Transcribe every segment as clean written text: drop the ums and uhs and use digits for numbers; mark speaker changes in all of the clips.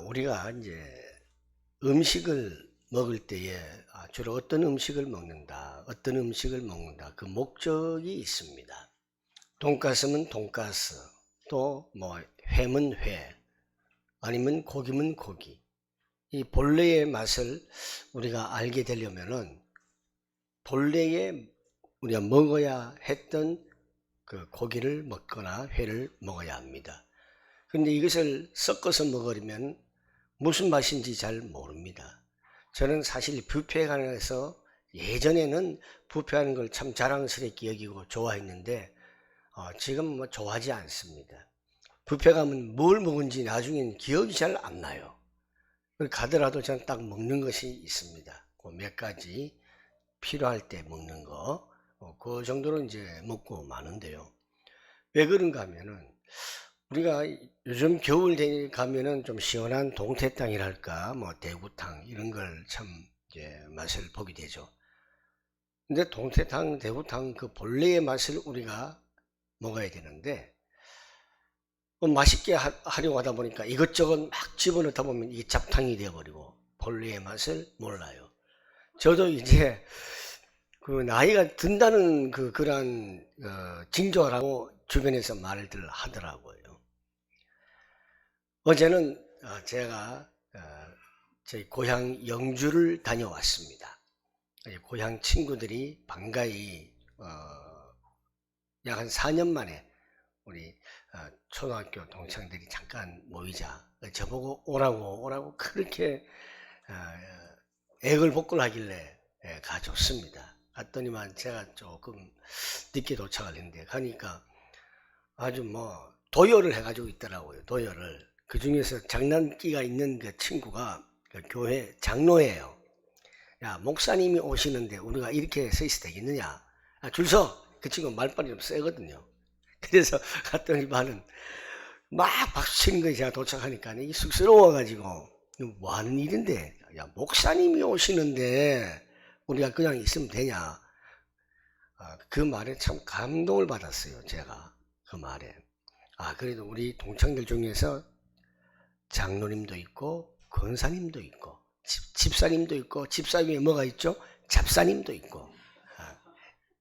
Speaker 1: 우리가 이제 음식을 먹을 때에 주로 어떤 음식을 먹는다, 어떤 음식을 먹는다, 그 목적이 있습니다. 돈가스면 돈가스, 또 뭐 회면 회, 아니면 고기면 고기. 이 본래의 맛을 우리가 알게 되려면은 본래에 우리가 먹어야 했던 그 고기를 먹거나 회를 먹어야 합니다. 근데 이것을 섞어서 먹으려면 무슨 맛인지 잘 모릅니다. 저는 사실 뷔페에 관해서 예전에는 뷔페하는 걸 참 자랑스럽게 여기고 좋아했는데 지금 뭐 좋아하지 않습니다. 뷔페 가면 뭘 먹은지 나중엔 기억이 잘 안 나요. 가더라도 저는 딱 먹는 것이 있습니다. 그 몇 가지 필요할 때 먹는 거, 그 정도로 이제 먹고 마는데요. 왜 그런가 하면은 우리가 요즘 겨울 가면은 좀 시원한 동태탕이랄까, 뭐 대구탕 이런 걸 참 이제 맛을 보게 되죠. 근데 동태탕, 대구탕 그 본래의 맛을 우리가 먹어야 되는데 맛있게 하려고 하다 보니까 이것저것 막 집어넣다 보면 이게 잡탕이 되어버리고 본래의 맛을 몰라요. 저도 이제 그 나이가 든다는 그러한 징조라고 주변에서 말들 하더라고요. 어제는 제가 저희 고향 영주를 다녀왔습니다. 고향 친구들이 반가이 약 한 4년 만에 우리 초등학교 동창들이 잠깐 모이자, 저보고 오라고 그렇게 애걸복걸 하길래 가줬습니다. 갔더니만 제가 조금 늦게 도착을 했는데 가니까 아주 뭐 도열을 해가지고 있더라고요. 도열을. 그 중에서 장난기가 있는 그 친구가 그 교회 장로예요. 야, 목사님이 오시는데 우리가 이렇게 서 있어도 되겠느냐? 줄 서! 그 친구 말빨이 좀 세거든요. 그래서 갔더니만은 막 박수 치는 거예요. 제가 도착하니까 이게 쑥스러워가지고 뭐 하는 일인데, 야, 목사님이 오시는데 우리가 그냥 있으면 되냐? 그 말에 참 감동을 받았어요. 제가 그 말에. 그래도 우리 동창들 중에서 장로님도 있고 권사님도 있고 집사님도 있고, 집사 위에 뭐가 있죠? 잡사님도 있고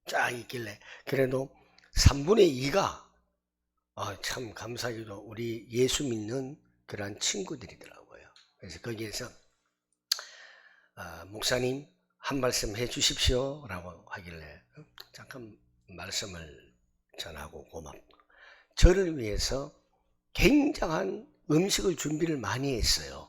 Speaker 1: 쫙 있길래 그래도 3분의 2가 참 감사하게도 우리 예수 믿는 그러한 친구들이더라고요. 그래서 거기에서 목사님 한 말씀 해 주십시오 라고 하길래 잠깐 말씀을 전하고 고맙고, 저를 위해서 굉장한 음식을 준비를 많이 했어요.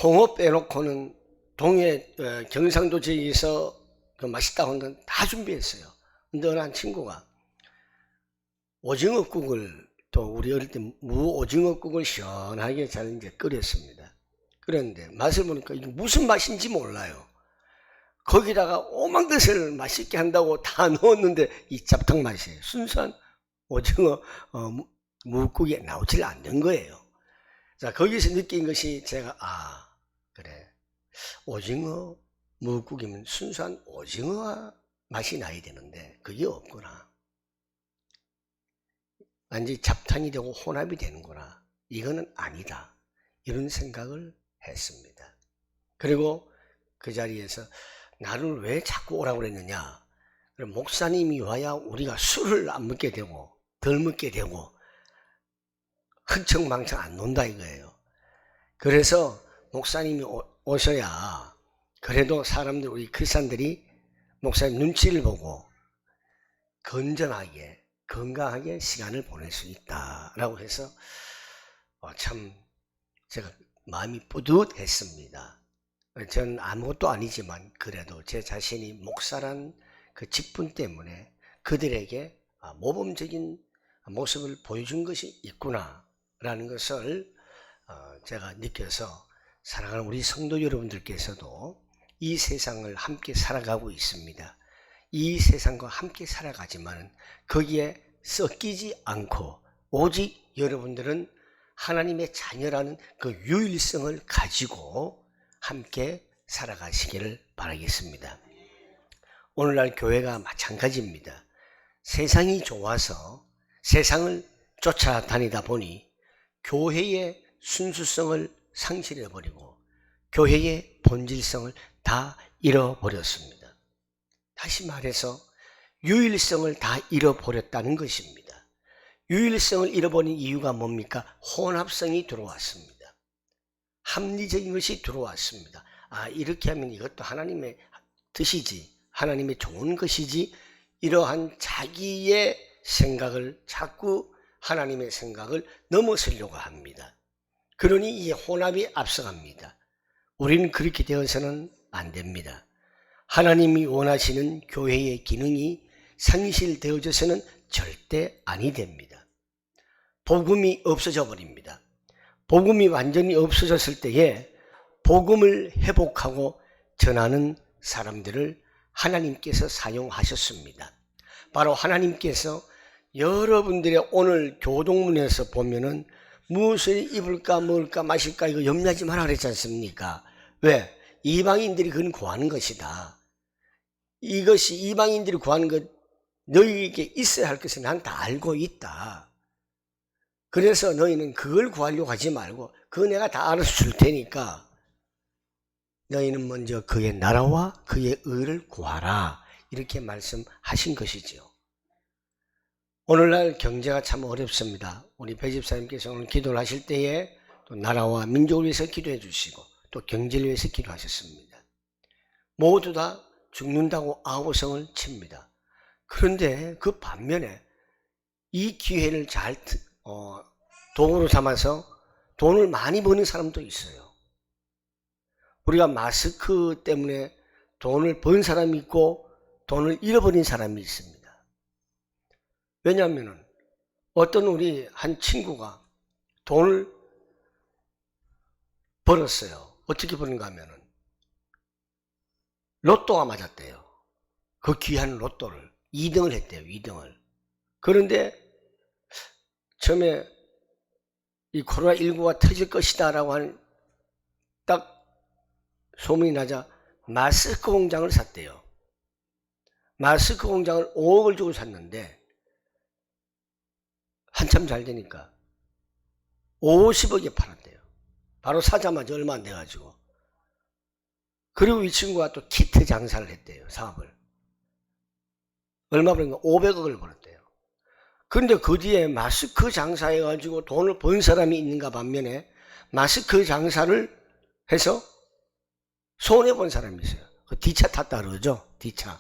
Speaker 1: 홍어 빼놓고는 동해 경상도 지역에서 그 맛있다고 한 건 다 준비했어요. 근데 어느 한 친구가 오징어국을, 또 우리 어릴 때 무오징어국을 시원하게 잘 이제 끓였습니다. 그런데 맛을 보니까 이게 무슨 맛인지 몰라요. 거기다가 오만 것을 맛있게 한다고 다 넣었는데 이 잡탕 맛이에요. 순수한 오징어 무국에 나오질 않는 거예요. 자, 거기서 느낀 것이 제가 그래, 오징어 무국이면 순수한 오징어 맛이 나야 되는데 그게 없구나. 완전히 잡탕이 되고 혼합이 되는구나. 이거는 아니다. 이런 생각을 했습니다. 그리고 그 자리에서 나를 왜 자꾸 오라고 그랬느냐. 목사님이 와야 우리가 술을 안 먹게 되고 덜 먹게 되고 흥청망청 안 논다 이거예요. 그래서 목사님이 오셔야 그래도 사람들, 우리 크리스찬들이 목사님 눈치를 보고 건전하게 건강하게 시간을 보낼 수 있다라고 해서 참 제가 마음이 뿌듯했습니다. 저는 아무것도 아니지만 그래도 제 자신이 목사란 그 직분 때문에 그들에게 모범적인 모습을 보여준 것이 있구나 라는 것을 제가 느껴서, 사랑하는 우리 성도 여러분들께서도 이 세상을 함께 살아가고 있습니다. 이 세상과 함께 살아가지만 거기에 섞이지 않고 오직 여러분들은 하나님의 자녀라는 그 유일성을 가지고 함께 살아가시기를 바라겠습니다. 오늘날 교회가 마찬가지입니다. 세상이 좋아서 세상을 쫓아다니다 보니 교회의 순수성을 상실해버리고 교회의 본질성을 다 잃어버렸습니다. 다시 말해서 유일성을 다 잃어버렸다는 것입니다. 유일성을 잃어버린 이유가 뭡니까? 혼합성이 들어왔습니다. 합리적인 것이 들어왔습니다. 이렇게 하면 이것도 하나님의 뜻이지, 하나님의 좋은 것이지, 이러한 자기의 생각을 자꾸 하나님의 생각을 넘어서려고 합니다. 그러니 이 혼합이 앞서갑니다. 우리는 그렇게 되어서는 안 됩니다. 하나님이 원하시는 교회의 기능이 상실되어져서는 절대 아니 됩니다. 복음이 없어져 버립니다. 복음이 완전히 없어졌을 때에 복음을 회복하고 전하는 사람들을 하나님께서 사용하셨습니다. 바로 하나님께서 여러분들의 오늘 교동문에서 보면은 무엇을 입을까 먹을까 마실까 이거 염려하지 말라 그랬지 않습니까? 왜? 이방인들이 그건 구하는 것이다. 이것이 이방인들이 구하는 것, 너희에게 있어야 할 것을 난 다 알고 있다. 그래서 너희는 그걸 구하려고 하지 말고 그거 내가 다 알아서 줄 테니까 너희는 먼저 그의 나라와 그의 의를 구하라. 이렇게 말씀하신 것이지요. 오늘날 경제가 참 어렵습니다. 우리 배집사님께서 오늘 기도를 하실 때에 또 나라와 민족을 위해서 기도해 주시고 또 경제를 위해서 기도하셨습니다. 모두 다 죽는다고 아우성을 칩니다. 그런데 그 반면에 이 기회를 잘 도구로 삼아서 돈을 많이 버는 사람도 있어요. 우리가 마스크 때문에 돈을 번 사람이 있고 돈을 잃어버린 사람이 있습니다. 왜냐하면 어떤 우리 한 친구가 돈을 벌었어요. 어떻게 버는가 하면은 로또가 맞았대요. 그 귀한 로또를 2등을 했대요. 2등을. 그런데 처음에 이 코로나19가 터질 것이다 라고 한 딱 소문이 나자 마스크 공장을 샀대요. 마스크 공장을 5억을 주고 샀는데 한참 잘 되니까 50억에 팔았대요. 바로 사자마자 얼마 안 돼가지고. 그리고 이 친구가 또 키트 장사를 했대요. 사업을. 얼마 벌었는가? 500억을 벌었대요. 그런데 그 뒤에 마스크 장사해가지고 돈을 번 사람이 있는가 반면에 마스크 장사를 해서 손해본 사람이 있어요. 그 D차 탔다 그러죠. D차.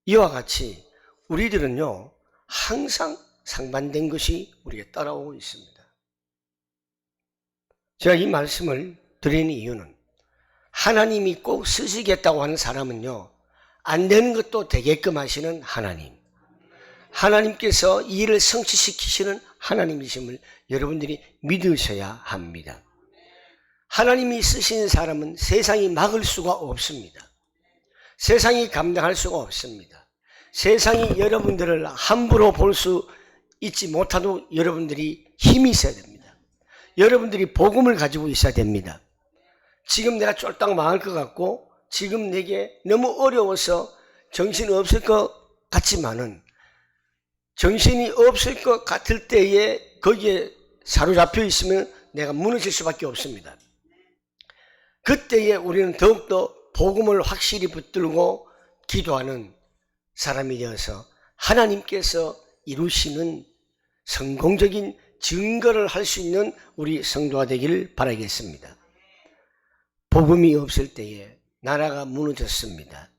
Speaker 1: 이와 같이 우리들은요 항상 상반된 것이 우리에게 따라오고 있습니다. 제가 이 말씀을 드리는 이유는 하나님이 꼭 쓰시겠다고 하는 사람은요 안 되는 것도 되게끔 하시는 하나님, 하나님께서 이 일을 성취시키시는 하나님이심을 여러분들이 믿으셔야 합니다. 하나님이 쓰시는 사람은 세상이 막을 수가 없습니다. 세상이 감당할 수가 없습니다. 세상이 여러분들을 함부로 볼 수 있지 못하도록 여러분들이 힘이 있어야 됩니다. 여러분들이 복음을 가지고 있어야 됩니다. 지금 내가 쫄딱 망할 것 같고 지금 내게 너무 어려워서 정신이 없을 것 같지만은 정신이 없을 것 같을 때에 거기에 사로잡혀 있으면 내가 무너질 수밖에 없습니다. 그때에 우리는 더욱더 복음을 확실히 붙들고 기도하는 사람이 되어서 하나님께서 이루시는 성공적인 증거를 할 수 있는 우리 성도가 되기를 바라겠습니다. 복음이 없을 때에 나라가 무너졌습니다.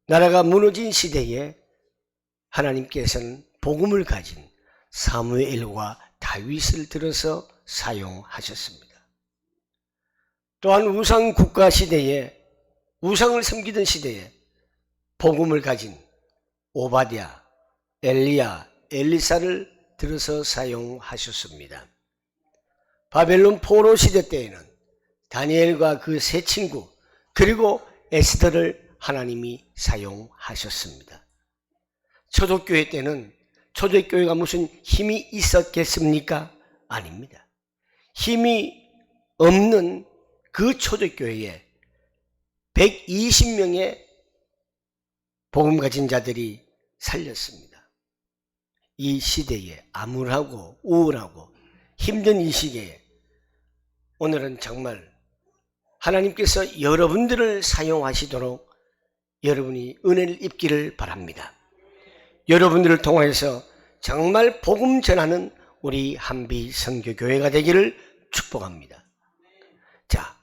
Speaker 1: 나라가 무너진 시대에 하나님께서는 복음을 가진 사무엘과 다윗을 들어서 사용하셨습니다. 또한 우상 국가 시대에 우상을 섬기던 시대에 복음을 가진 오바댜, 엘리야, 엘리사를 들어서 사용하셨습니다. 바벨론 포로 시대 때에는 다니엘과 그 세 친구 그리고 에스더를 하나님이 사용하셨습니다. 초대교회 때는 초대교회가 무슨 힘이 있었겠습니까? 아닙니다. 힘이 없는 그 초대교회에 120명의 복음 가진 자들이 살렸습니다. 이 시대에 암울하고 우울하고 힘든 이 시기에 오늘은 정말 하나님께서 여러분들을 사용하시도록 여러분이 은혜를 입기를 바랍니다. 여러분들을 통해서 정말 복음 전하는 우리 한비 선교교회가 되기를 축복합니다. 자,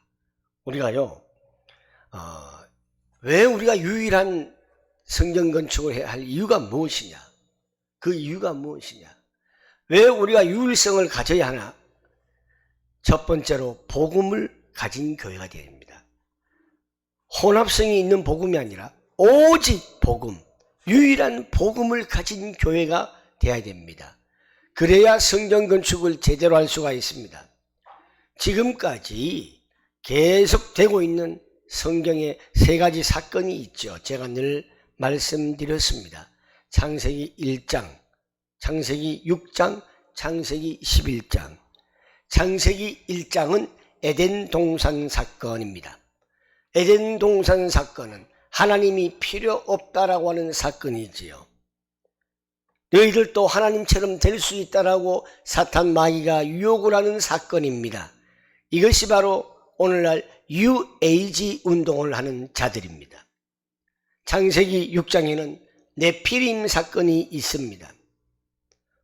Speaker 1: 우리가요, 왜 우리가 유일한 성전 건축을 해야 할 이유가 무엇이냐? 그 이유가 무엇이냐? 왜 우리가 유일성을 가져야 하나? 첫 번째로 복음을 가진 교회가 되어야 합니다. 혼합성이 있는 복음이 아니라 오직 복음, 유일한 복음을 가진 교회가 되어야 됩니다. 그래야 성전 건축을 제대로 할 수가 있습니다. 지금까지 계속되고 있는 성경에 세 가지 사건이 있죠. 제가 늘 말씀드렸습니다. 창세기 1장, 창세기 6장, 창세기 11장. 창세기 1장은 에덴 동산 사건입니다. 에덴 동산 사건은 하나님이 필요 없다라고 하는 사건이지요. 너희들도 하나님처럼 될 수 있다라고 사탄 마귀가 유혹을 하는 사건입니다. 이것이 바로 오늘날 뉴에이지 운동을 하는 자들입니다. 창세기 6장에는 네피림 사건이 있습니다.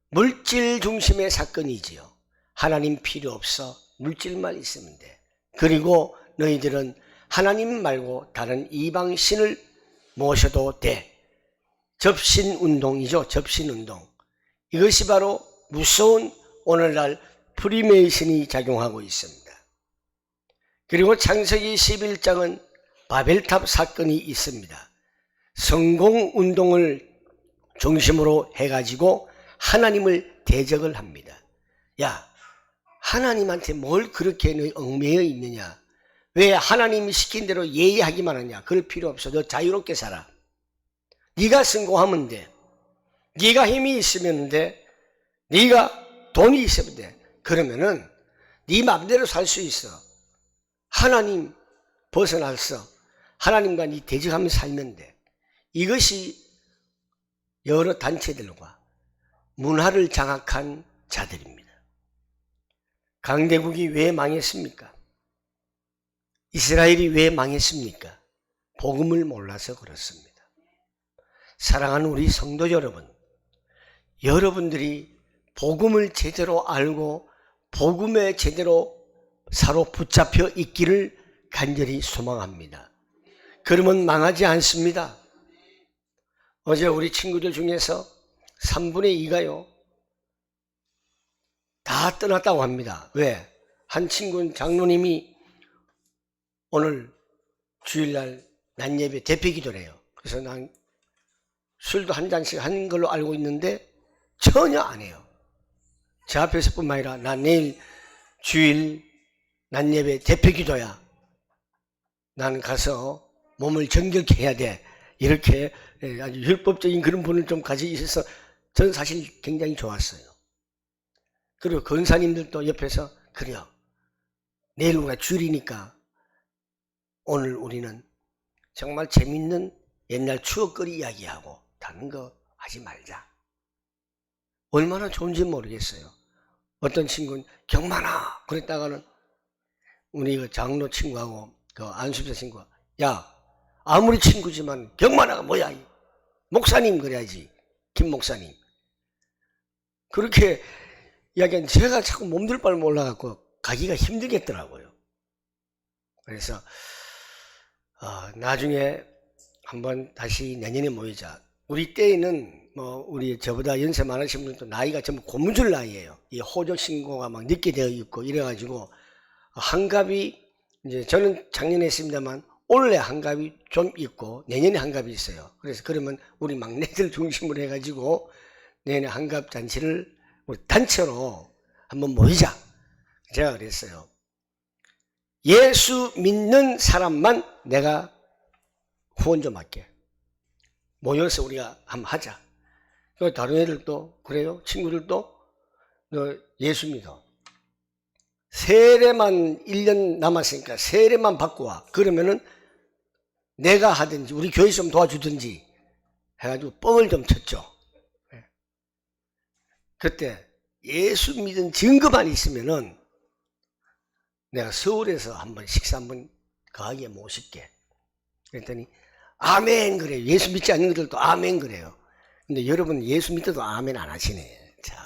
Speaker 1: 물질 중심의 사건이지요. 하나님 필요 없어. 물질만 있으면 돼. 그리고 너희들은 하나님 말고 다른 이방 신을 모셔도 돼. 접신운동이죠. 접신운동. 이것이 바로 무서운 오늘날 프리메이슨이 작용하고 있습니다. 그리고 창세기 11장은 바벨탑 사건이 있습니다. 성공운동을 중심으로 해가지고 하나님을 대적을 합니다. 야, 하나님한테 뭘 그렇게 너희 얽매여 있느냐? 왜 하나님이 시킨 대로 예의하기만 하냐? 그럴 필요 없어. 너 자유롭게 살아. 네가 성공하면 돼. 네가 힘이 있으면 돼. 네가 돈이 있으면 돼. 그러면은 네 맘대로 살 수 있어. 하나님 벗어났어. 하나님과 네 대적하면서 살면 돼. 이것이 여러 단체들과 문화를 장악한 자들입니다. 강대국이 왜 망했습니까? 이스라엘이 왜 망했습니까? 복음을 몰라서 그렇습니다. 사랑하는 우리 성도 여러분, 여러분들이 복음을 제대로 알고 복음에 제대로 사로붙잡혀 있기를 간절히 소망합니다. 그러면 망하지 않습니다. 어제 우리 친구들 중에서 3분의 2가요 다 떠났다고 합니다. 왜? 한 친구는 장로님이 오늘 주일날 낮예배 대표기도를 해요. 그래서 난 술도 한 잔씩 한 걸로 알고 있는데 전혀 안 해요. 제 앞에서뿐만 아니라 나 내일 주일 낮예배 대표기도야. 나는 가서 몸을 정결케 해야 돼. 이렇게 아주 율법적인 그런 분을 좀 가지고 있어서 저는 사실 굉장히 좋았어요. 그리고 권사님들도 옆에서 그래요. 내일 우리가 주일이니까 오늘 우리는 정말 재밌는 옛날 추억거리 이야기하고 다른 거 하지 말자. 얼마나 좋은지 모르겠어요. 어떤 친구는 경만아 그랬다가는 우리 그 장로 친구하고 그 안수자 친구가 야 아무리 친구지만 경만아가 뭐야 목사님 그래야지 김 목사님 그렇게 이야기한 제가 자꾸 몸둘 바를 몰라갖고 가기가 힘들겠더라고요. 그래서 나중에 한번 다시 내년에 모이자. 우리 때에는 뭐 우리 저보다 연세 많으신 분들도 나이가 전부 고무줄 나이에요. 이 호적 신고가 막 늦게 되어 있고 이래가지고 환갑이 이제 저는 작년에 했습니다만 올해 환갑이 좀 있고 내년에 환갑이 있어요. 그래서 그러면 우리 막내들 중심으로 해가지고 내년에 환갑 잔치를 우리 단체로 한번 모이자. 제가 그랬어요. 예수 믿는 사람만 내가 후원 좀 할게. 모여서 우리가 한번 하자. 다른 애들도 그래요. 친구들도 너 예수 믿어. 세례만 1년 남았으니까 세례만 받고 와. 그러면은 내가 하든지 우리 교회 좀 도와주든지 해가지고 뻥을 좀 쳤죠. 그때 예수 믿은 증거만 있으면은 내가 서울에서 한번 식사 한번 거하게 모실게. 그랬더니 아멘 그래요. 예수 믿지 않는 것들도 아멘 그래요. 근데 여러분 예수 믿어도 아멘 안 하시네. 참.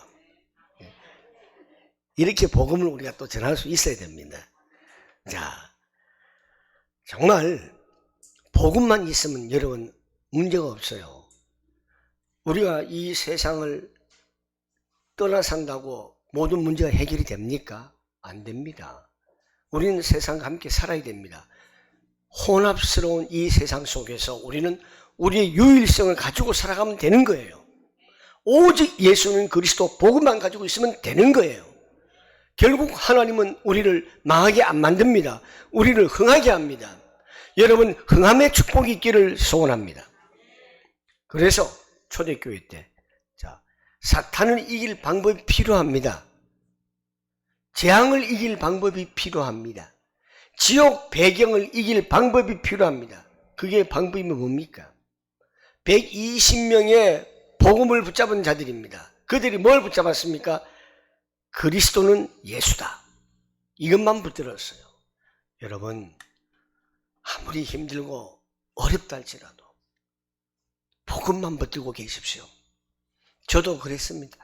Speaker 1: 이렇게 복음을 우리가 또 전할 수 있어야 됩니다. 자, 정말 복음만 있으면 여러분 문제가 없어요. 우리가 이 세상을 떠나 산다고 모든 문제가 해결이 됩니까? 안 됩니다. 우리는 세상과 함께 살아야 됩니다. 혼합스러운 이 세상 속에서 우리는 우리의 유일성을 가지고 살아가면 되는 거예요. 오직 예수는 그리스도 복음만 가지고 있으면 되는 거예요. 결국 하나님은 우리를 망하게 안 만듭니다. 우리를 흥하게 합니다. 여러분 흥함의 축복이 있기를 소원합니다. 그래서 초대교회 때 사탄을 이길 방법이 필요합니다. 재앙을 이길 방법이 필요합니다. 지옥 배경을 이길 방법이 필요합니다. 그게 방법이 뭡니까? 120명의 복음을 붙잡은 자들입니다. 그들이 뭘 붙잡았습니까? 그리스도는 예수다. 이것만 붙들었어요. 여러분 아무리 힘들고 어렵다 할지라도 복음만 붙들고 계십시오. 저도 그랬습니다.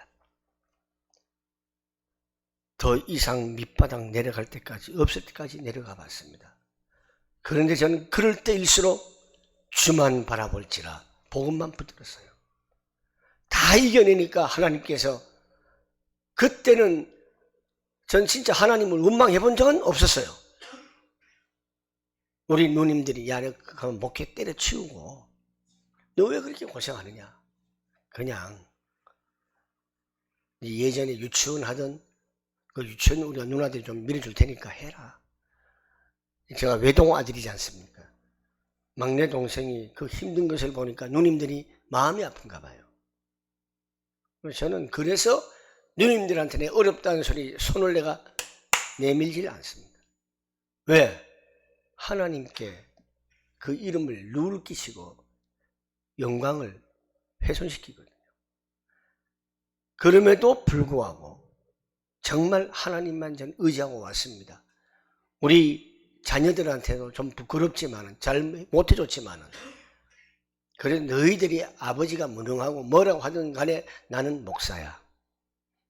Speaker 1: 더 이상 밑바닥 내려갈 때까지 없을 때까지 내려가 봤습니다. 그런데 저는 그럴 때일수록 주만 바라볼지라 복음만 붙들었어요. 다 이겨내니까 하나님께서 그때는 전 진짜 하나님을 원망해 본 적은 없었어요. 우리 누님들이 야, 그 목회 때려치우고 너 왜 그렇게 고생하느냐. 그냥 예전에 유치원 하던 그 유치원 우리 누나들이 좀 밀어줄 테니까 해라. 제가 외동 아들이지 않습니까? 막내 동생이 그 힘든 것을 보니까 누님들이 마음이 아픈가 봐요. 저는 그래서 누님들한테 어렵다는 소리 손을 내가 내밀질 않습니다. 왜? 하나님께 그 이름을 누를 끼치고 영광을 훼손시키거든요. 그럼에도 불구하고 정말 하나님만 전 의지하고 왔습니다. 우리 자녀들한테도 좀 부끄럽지만은 잘 못해줬지만은 그래 너희들이 아버지가 무능하고 뭐라고 하든 간에 나는 목사야.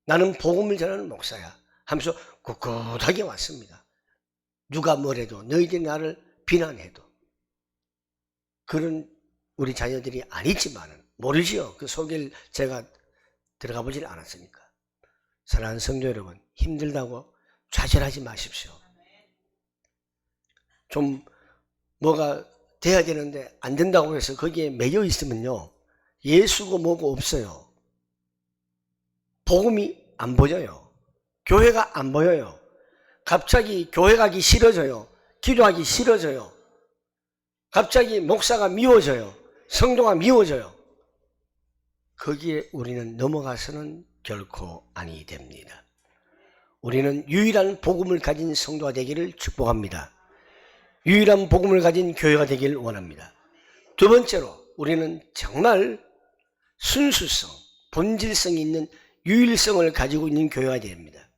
Speaker 1: 나는 복음을 전하는 목사야. 하면서 꿋꿋하게 왔습니다. 누가 뭐래도 너희들이 나를 비난해도 그런 우리 자녀들이 아니지만은 모르지요. 그 속을 제가 들어가 보질 않았으니까. 사랑하는 성도 여러분, 힘들다고 좌절하지 마십시오. 좀 뭐가 돼야 되는데 안 된다고 해서 거기에 매여 있으면요, 예수고 뭐고 없어요. 복음이 안 보여요. 교회가 안 보여요. 갑자기 교회 가기 싫어져요. 기도하기 싫어져요. 갑자기 목사가 미워져요. 성도가 미워져요. 거기에 우리는 넘어가서는 결코 아니 됩니다. 우리는 유일한 복음을 가진 성도가 되기를 축복합니다. 유일한 복음을 가진 교회가 되기를 원합니다. 두 번째로 우리는 정말 순수성, 본질성 있는 유일성을 가지고 있는 교회가 됩니다.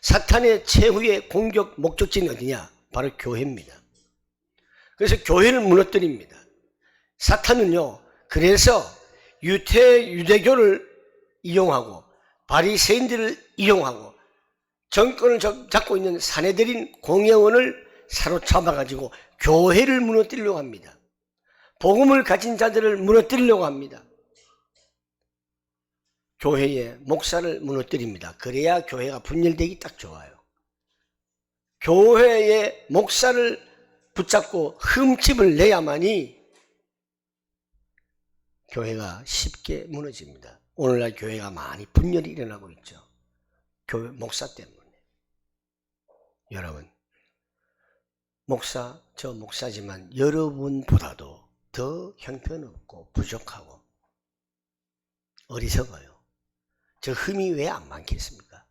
Speaker 1: 사탄의 최후의 공격 목적지는 어디냐? 바로 교회입니다. 그래서 교회를 무너뜨립니다. 사탄은요, 그래서 유대교를 이용하고 바리새인들을 이용하고 정권을 잡고 있는 사내들인 공회원을 사로잡아가지고 교회를 무너뜨리려고 합니다. 복음을 가진 자들을 무너뜨리려고 합니다. 교회의 목사를 무너뜨립니다. 그래야 교회가 분열되기 딱 좋아요. 교회의 목사를 붙잡고 흠집을 내야만이 교회가 쉽게 무너집니다. 오늘날 교회가 많이 분열이 일어나고 있죠. 교회 목사 때문에. 여러분, 목사, 저 목사지만 여러분보다도 더 형편없고 부족하고 어리석어요. 저 흠이 왜 안 많겠습니까?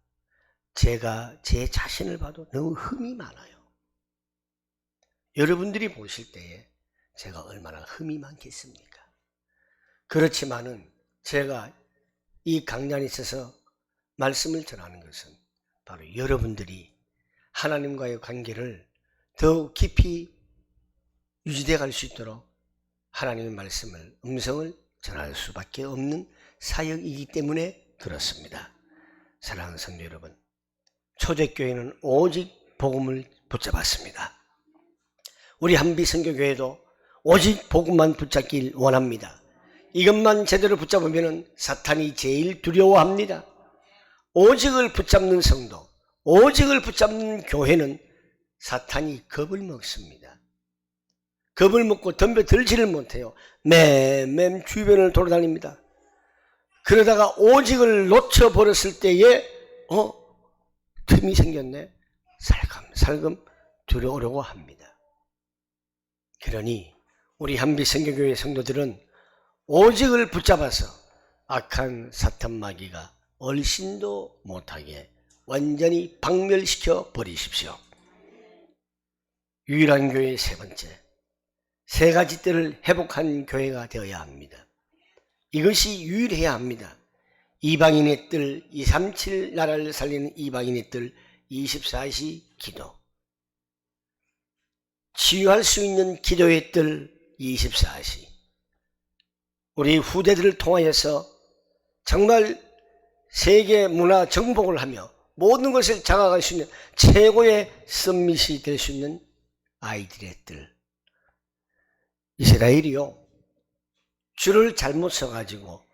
Speaker 1: 제가 제 자신을 봐도 너무 흠이 많아요. 여러분들이 보실 때에 제가 얼마나 흠이 많겠습니까? 그렇지만은 제가 이 강단에 있어서 말씀을 전하는 것은 바로 여러분들이 하나님과의 관계를 더욱 깊이 유지되어 갈 수 있도록 하나님의 말씀을, 음성을 전할 수밖에 없는 사역이기 때문에 그렇습니다. 사랑하는 성도 여러분, 초대교회는 오직 복음을 붙잡았습니다. 우리 한비선교교회도 오직 복음만 붙잡길 원합니다. 이것만 제대로 붙잡으면 사탄이 제일 두려워합니다. 오직을 붙잡는 성도, 오직을 붙잡는 교회는 사탄이 겁을 먹습니다. 겁을 먹고 덤벼들지를 못해요. 매매 주변을 돌아다닙니다. 그러다가 오직을 놓쳐버렸을 때에 틈이 생겼네. 살금 들어오려고 합니다. 그러니 우리 한빛성교교회 성도들은 오직을 붙잡아서 악한 사탄 마귀가 얼씬도 못하게 완전히 박멸시켜 버리십시오. 유일한 교회 세 번째, 세 가지 뜰을 회복한 교회가 되어야 합니다. 이것이 유일해야 합니다. 이방인의 뜰, 237 나라를 살리는 이방인의 뜰, 24시 기도. 치유할 수 있는 기도의 뜰, 24시. 우리 후대들을 통하여서 정말 세계 문화 정복을 하며 모든 것을 장악할 수 있는 최고의 썸밋이 될 수 있는 아이들의 뜰. 이스라엘이요, 줄을 잘못 서가지고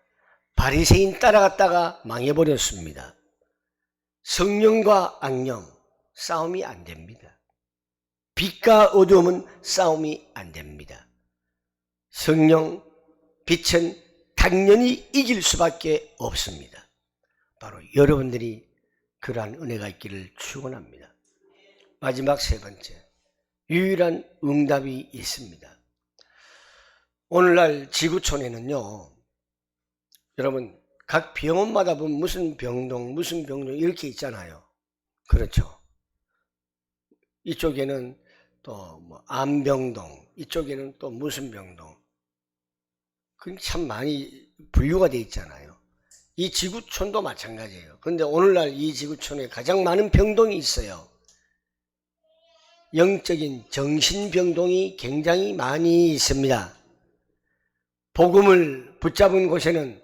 Speaker 1: 바리새인 따라갔다가 망해버렸습니다. 성령과 악령 싸움이 안 됩니다. 빛과 어두움은 싸움이 안 됩니다. 성령, 빛은 당연히 이길 수밖에 없습니다. 바로 여러분들이 그러한 은혜가 있기를 축원합니다. 마지막 세 번째, 유일한 응답이 있습니다. 오늘날 지구촌에는요, 여러분 각 병원마다 보면 무슨 병동 이렇게 있잖아요. 그렇죠. 이쪽에는 또 뭐 암병동, 이쪽에는 또 무슨 병동, 그 참 많이 분류가 되어 있잖아요. 이 지구촌도 마찬가지예요. 그런데 오늘날 이 지구촌에 가장 많은 병동이 있어요. 영적인 정신병동이 굉장히 많이 있습니다. 복음을 붙잡은 곳에는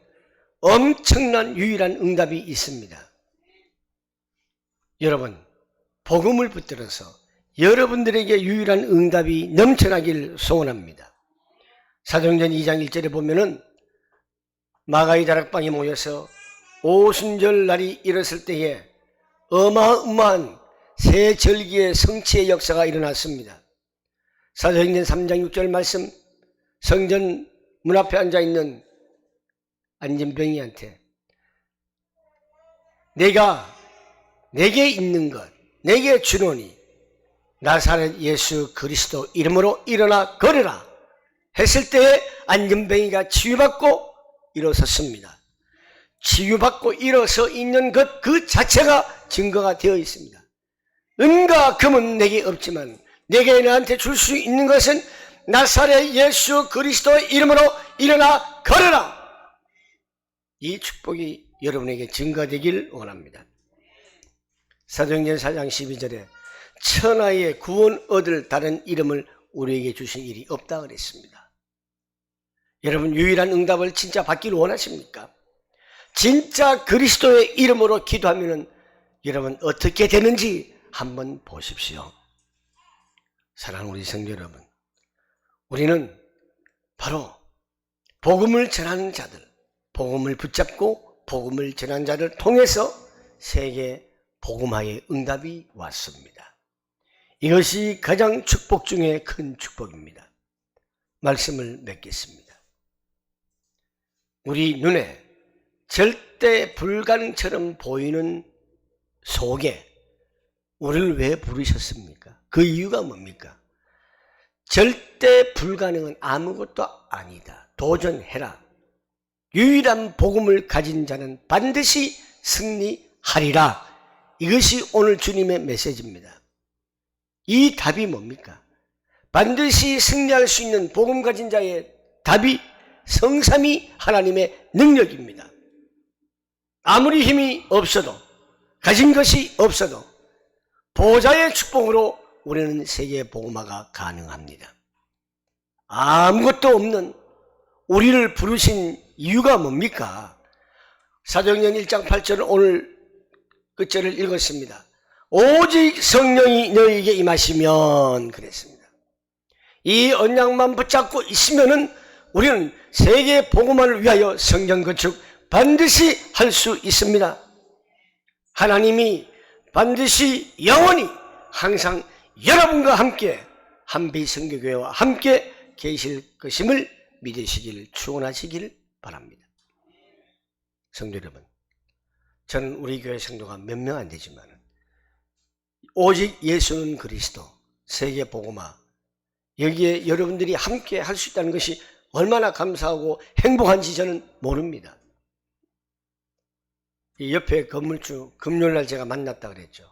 Speaker 1: 엄청난 유일한 응답이 있습니다. 여러분, 복음을 붙들어서 여러분들에게 유일한 응답이 넘쳐나길 소원합니다. 사도행전 2장 1절에 보면은 마가의 다락방에 모여서 오순절 날이 일었을 때에 어마어마한 새 절기의 성취의 역사가 일어났습니다. 사도행전 3장 6절 말씀, 성전 문 앞에 앉아있는 안진병이한테 내게 있는 것 내게 주노니 나사렛 예수 그리스도 이름으로 일어나 걸으라 했을 때에 안진병이가 치유받고 일어섰습니다. 치유받고 일어서 있는 것 그 자체가 증거가 되어 있습니다. 은과 금은 내게 없지만 내게 나한테 줄 수 있는 것은 나사렛 예수 그리스도의 이름으로 일어나 걸으라. 이 축복이 여러분에게 증가되길 원합니다. 사도행전 4장 12절에 천하의 구원 얻을 다른 이름을 우리에게 주신 일이 없다 그랬습니다. 여러분, 유일한 응답을 진짜 받기를 원하십니까? 진짜 그리스도의 이름으로 기도하면 여러분 어떻게 되는지 한번 보십시오. 사랑하는 우리 성도 여러분, 우리는 바로 복음을 전하는 자들, 복음을 붙잡고 복음을 전하는 자를 통해서 세계 복음화의 응답이 왔습니다. 이것이 가장 축복 중에 큰 축복입니다. 말씀을 맺겠습니다. 우리 눈에 절대 불가능처럼 보이는 속에 우리를 왜 부르셨습니까? 그 이유가 뭡니까? 절대 불가능은 아무것도 아니다. 도전해라. 유일한 복음을 가진 자는 반드시 승리하리라. 이것이 오늘 주님의 메시지입니다. 이 답이 뭡니까? 반드시 승리할 수 있는 복음 가진 자의 답이 성삼위 하나님의 능력입니다. 아무리 힘이 없어도, 가진 것이 없어도, 보좌의 축복으로 우리는 세계 복음화가 가능합니다. 아무것도 없는 우리를 부르신 이유가 뭡니까? 사도행전 1장 8절을 오늘 끝절을 읽었습니다. 오직 성령이 너희에게 임하시면 그랬습니다. 이 언약만 붙잡고 있으면은 우리는 세계 복음화를 위하여 성전 건축 반드시 할 수 있습니다. 하나님이 반드시 영원히 항상 여러분과 함께 한빛성교교회와 함께 계실 것임을 믿으시길 축원하시길 바랍니다. 성도 여러분, 저는 우리 교회 성도가 몇 명 안 되지만 오직 예수는 그리스도 세계 복음화 여기에 여러분들이 함께 할 수 있다는 것이 얼마나 감사하고 행복한지 저는 모릅니다. 이 옆에 건물주 금요일날 제가 만났다 그랬죠.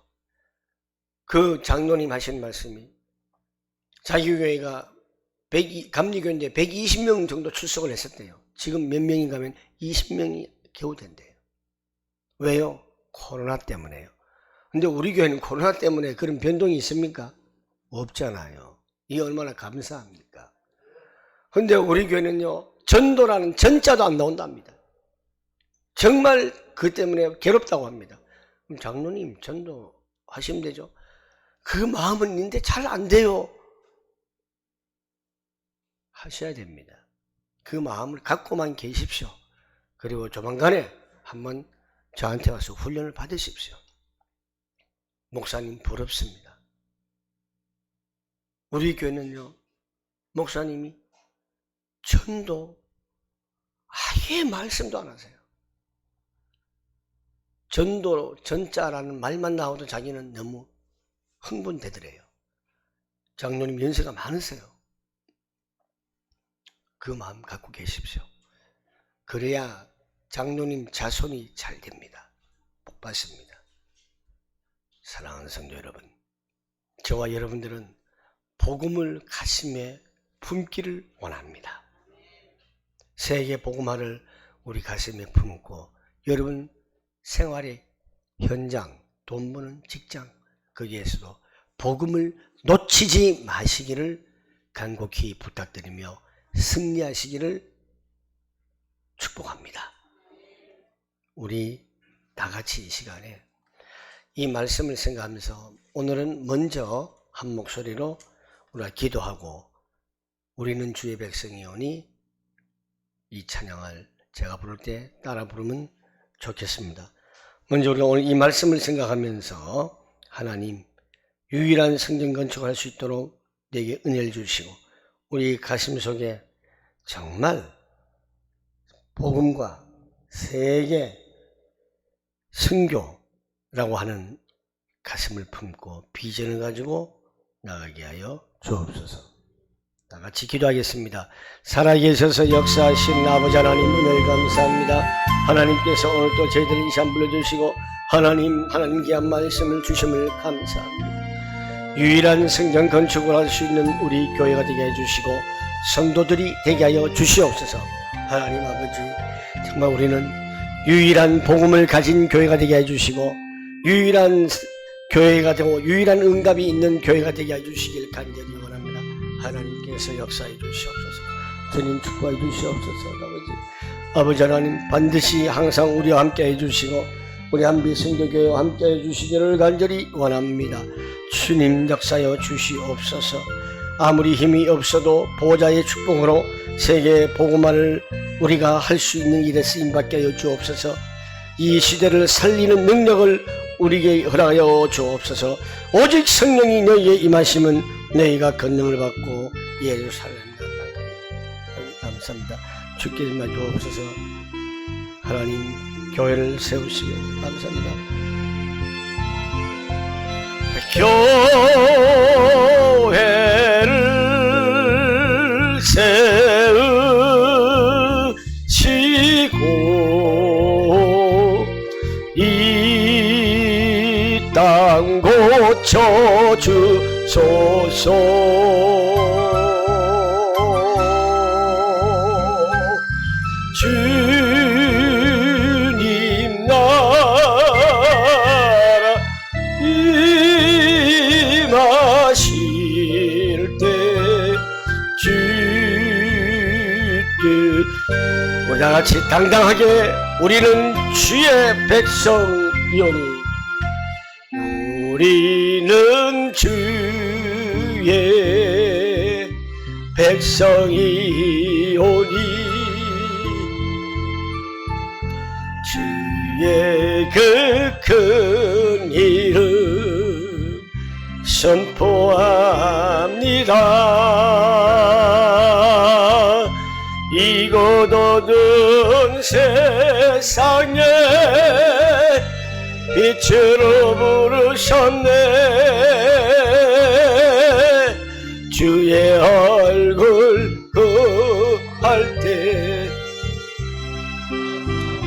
Speaker 1: 그 장로님 하신 말씀이 자기 교회가 감리교인데 120명 정도 출석을 했었대요. 지금 몇 명인가 하면 20명이 겨우 된대요. 왜요? 코로나 때문에요. 근데 우리 교회는 코로나 때문에 그런 변동이 있습니까? 없잖아요. 이게 얼마나 감사합니까? 근데 우리 교회는요, 전도라는 전자도 안 나온답니다. 정말 그 때문에 괴롭다고 합니다. 그럼 장로님 전도 하시면 되죠. 그 마음은 있는데 잘 안 돼요. 하셔야 됩니다. 그 마음을 갖고만 계십시오. 그리고 조만간에 한번 저한테 와서 훈련을 받으십시오. 목사님 부럽습니다. 우리 교회는요, 목사님이 전도 아예 말씀도 안 하세요. 전도, 전자라는 말만 나와도 자기는 너무 흥분되더래요. 장로님 연세가 많으세요. 그 마음 갖고 계십시오. 그래야 장로님 자손이 잘 됩니다. 복 받습니다. 사랑하는 성도 여러분, 저와 여러분들은 복음을 가슴에 품기를 원합니다. 세계 복음화를 우리 가슴에 품고 여러분 생활의 현장, 돈 버는 직장, 거기에서도 복음을 놓치지 마시기를 간곡히 부탁드리며 승리하시기를 축복합니다. 우리 다 같이 이 시간에 이 말씀을 생각하면서 오늘은 먼저 한 목소리로 우리가 기도하고 우리는 주의 백성이오니 이 찬양을 제가 부를 때 따라 부르면 좋겠습니다. 먼저 우리가 오늘 이 말씀을 생각하면서 하나님 유일한 성전 건축할 수 있도록 내게 은혜를 주시고 우리 가슴 속에 정말 복음과 세계 선교라고 하는 가슴을 품고 비전을 가지고 나가게 하여 주옵소서. 다 같이 기도하겠습니다. 살아계셔서 역사하신 아버지 하나님 은혜를 감사합니다. 하나님께서 오늘 또 저희들을 이 시간 불러주시고 하나님 귀한 말씀을 주심을 감사합니다. 유일한 성전 건축을 할 수 있는 우리 교회가 되게 해주시고 성도들이 되게 하여 주시옵소서. 하나님 아버지, 정말 우리는 유일한 복음을 가진 교회가 되게 해주시고 유일한 교회가 되고 유일한 응답이 있는 교회가 되게 해주시길 간절히 원합니다. 하나님께서 역사해 주시옵소서. 주님 축복해 주시옵소서. 아버지 하나님 반드시 항상 우리와 함께 해주시고 우리 한빛선교교회와 함께 해주시기를 간절히 원합니다. 주님 역사여 주시옵소서. 아무리 힘이 없어도 보좌의 축복으로 세계 복음화를 우리가 할 수 있는 일에 쓰임받게 하여 주옵소서. 이 시대를 살리는 능력을 우리에게 허락하여 주옵소서. 오직 성령이 너희에게 임하시면 너희가 권능을 받고 예루살렘 간다. 감사합니다. 주께만 주옵소서. 하나님 교회를 세우시며 감사합니다. 교회를 세우시고 이 땅 고쳐주소서. 주님 나라 다 같이 당당하게 우리는 주의 백성이오니 우리는 주의 백성이오니 주의 그 큰 이름 선포합니다. 이곳 어두운 세상에 빛으로 부르셨네. 주의 얼굴 구할 때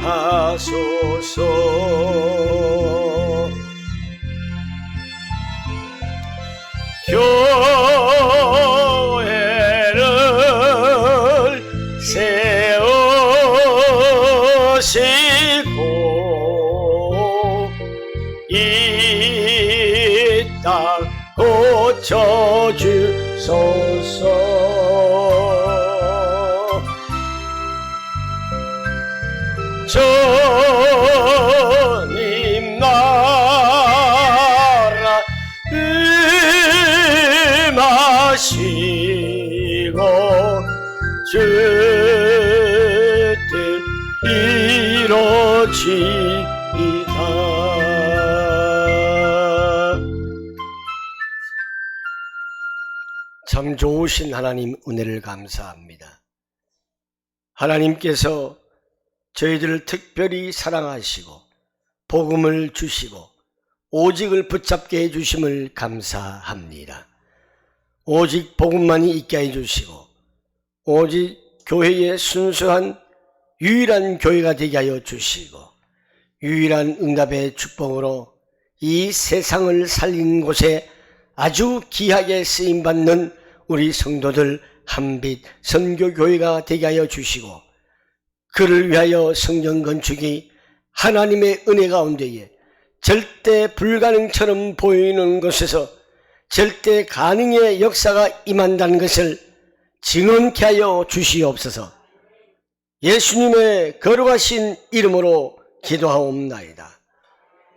Speaker 1: 하소서. 교회를 세우시고 이 땅 고쳐주소서. 주님 나라 임하시고 주 뜻 이루어지이다. 참 좋으신 하나님 은혜를 감사합니다. 하나님께서 저희들을 특별히 사랑하시고 복음을 주시고 오직을 붙잡게 해주심을 감사합니다. 오직 복음만이 있게 해주시고 오직 교회의 순수한 유일한 교회가 되게 하여 주시고 유일한 응답의 축복으로 이 세상을 살리는 곳에 아주 귀하게 쓰임받는 우리 성도들 한빛 선교교회가 되게 하여 주시고 그를 위하여 성전 건축이 하나님의 은혜 가운데에 절대 불가능처럼 보이는 것에서 절대 가능의 역사가 임한다는 것을 증언케 하여 주시옵소서. 예수님의 거룩하신 이름으로 기도하옵나이다.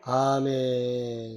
Speaker 1: 아멘.